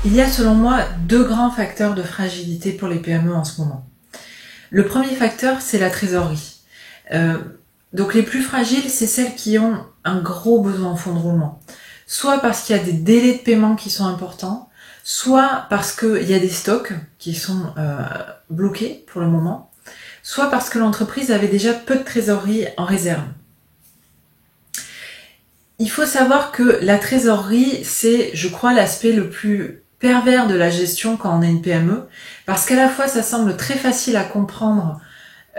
Il y a selon moi deux grands facteurs de fragilité pour les PME en ce moment. Le premier facteur, c'est la trésorerie. Donc les plus fragiles, c'est celles qui ont un gros besoin en fonds de roulement. Soit parce qu'il y a des délais de paiement qui sont importants, soit parce qu'il y a des stocks qui sont bloqués pour le moment, soit parce que l'entreprise avait déjà peu de trésorerie en réserve. Il faut savoir que la trésorerie, c'est, je crois, l'aspect le plus pervers de la gestion quand on est une PME, parce qu'à la fois ça semble très facile à comprendre,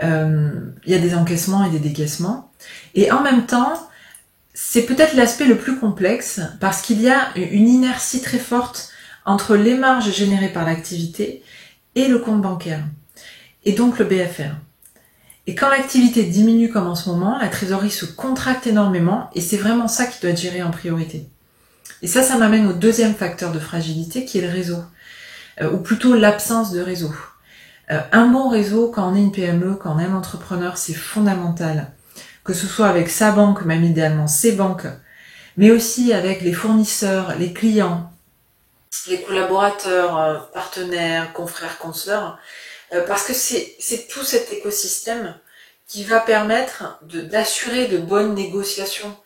il y a des encaissements et des décaissements, et en même temps c'est peut-être l'aspect le plus complexe, parce qu'il y a une inertie très forte entre les marges générées par l'activité et le compte bancaire, et donc le BFR. Et quand l'activité diminue comme en ce moment, la trésorerie se contracte énormément, et c'est vraiment ça qui doit être géré en priorité. Et ça m'amène au deuxième facteur de fragilité qui est le réseau, ou plutôt l'absence de réseau. Un bon réseau, quand on est une PME, quand on est un entrepreneur, c'est fondamental. Que ce soit avec sa banque, même idéalement ses banques, mais aussi avec les fournisseurs, les clients, les collaborateurs, partenaires, confrères, consoeurs, parce que c'est tout cet écosystème qui va permettre d'assurer de bonnes négociations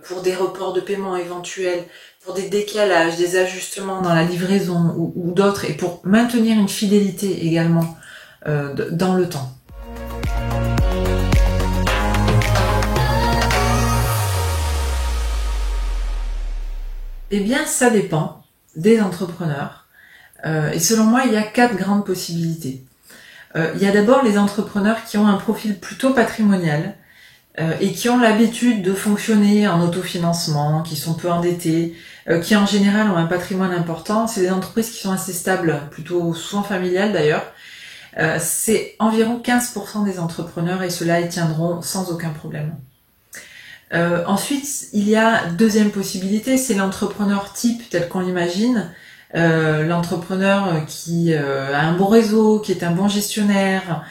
pour des reports de paiement éventuels, pour des décalages, des ajustements dans la livraison ou d'autres, et pour maintenir une fidélité également dans le temps. Eh bien, ça dépend des entrepreneurs. Et selon moi, il y a 4 grandes possibilités. Il y a d'abord les entrepreneurs qui ont un profil plutôt patrimonial, et qui ont l'habitude de fonctionner en autofinancement, qui sont peu endettés, qui en général ont un patrimoine important. C'est des entreprises qui sont assez stables, plutôt souvent familiales d'ailleurs. C'est environ 15% des entrepreneurs et ceux-là y tiendront sans aucun problème. Ensuite, il y a deuxième possibilité, c'est l'entrepreneur type tel qu'on l'imagine, l'entrepreneur qui a un bon réseau, qui est un bon gestionnaire,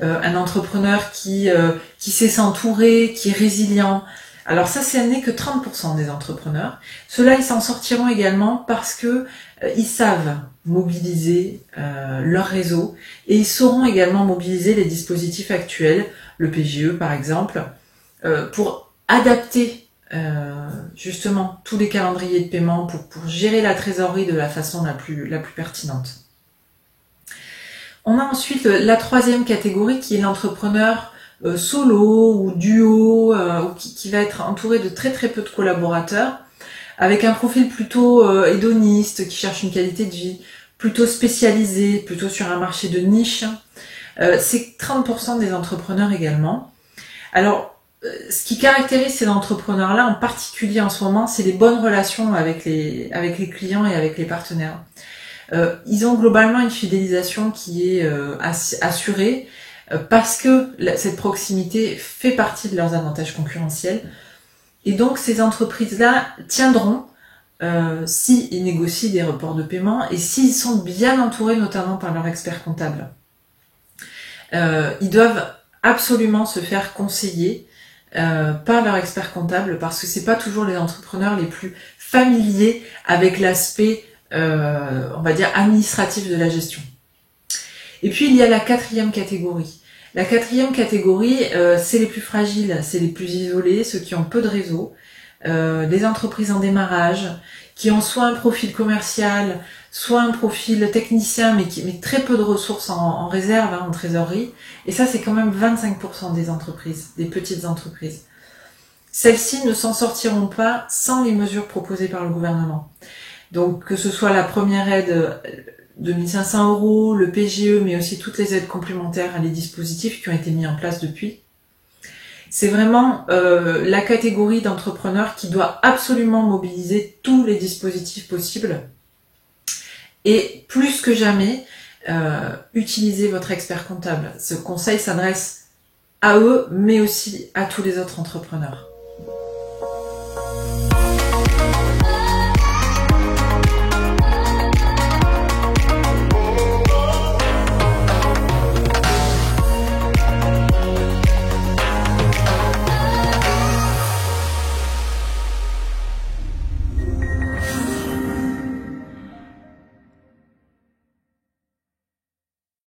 un entrepreneur qui sait s'entourer, qui est résilient. Alors ça, n'est que 30% des entrepreneurs. Ceux-là, ils s'en sortiront également parce que ils savent mobiliser leur réseau et ils sauront également mobiliser les dispositifs actuels, le PGE par exemple, pour adapter justement tous les calendriers de paiement, pour gérer la trésorerie de la façon la plus pertinente. On a ensuite la troisième catégorie qui est l'entrepreneur solo ou duo, qui va être entouré de très peu de collaborateurs, avec un profil plutôt hédoniste, qui cherche une qualité de vie plutôt spécialisée, plutôt sur un marché de niche. C'est 30% des entrepreneurs également. Alors, ce qui caractérise ces entrepreneurs-là, en particulier en ce moment, c'est les bonnes relations avec les clients et avec les partenaires. Ils ont globalement une fidélisation qui est assurée parce que cette proximité fait partie de leurs avantages concurrentiels. Et donc ces entreprises-là tiendront s'ils négocient des reports de paiement et s'ils sont bien entourés notamment par leur expert comptable. Ils doivent absolument se faire conseiller par leur expert comptable parce que c'est pas toujours les entrepreneurs les plus familiers avec l'aspect on va dire administratif de la gestion. Et puis il y a la quatrième catégorie. La quatrième catégorie, c'est les plus fragiles, c'est les plus isolés, ceux qui ont peu de réseau, les entreprises en démarrage, qui ont soit un profil commercial, soit un profil technicien, mais très peu de ressources en réserve, en trésorerie. Et ça, c'est quand même 25% des entreprises, des petites entreprises. Celles-ci ne s'en sortiront pas sans les mesures proposées par le gouvernement. Donc que ce soit la première aide de 1 500 €, le PGE, mais aussi toutes les aides complémentaires à les dispositifs qui ont été mis en place depuis. C'est vraiment la catégorie d'entrepreneurs qui doit absolument mobiliser tous les dispositifs possibles. Et plus que jamais, utilisez votre expert comptable. Ce conseil s'adresse à eux, mais aussi à tous les autres entrepreneurs.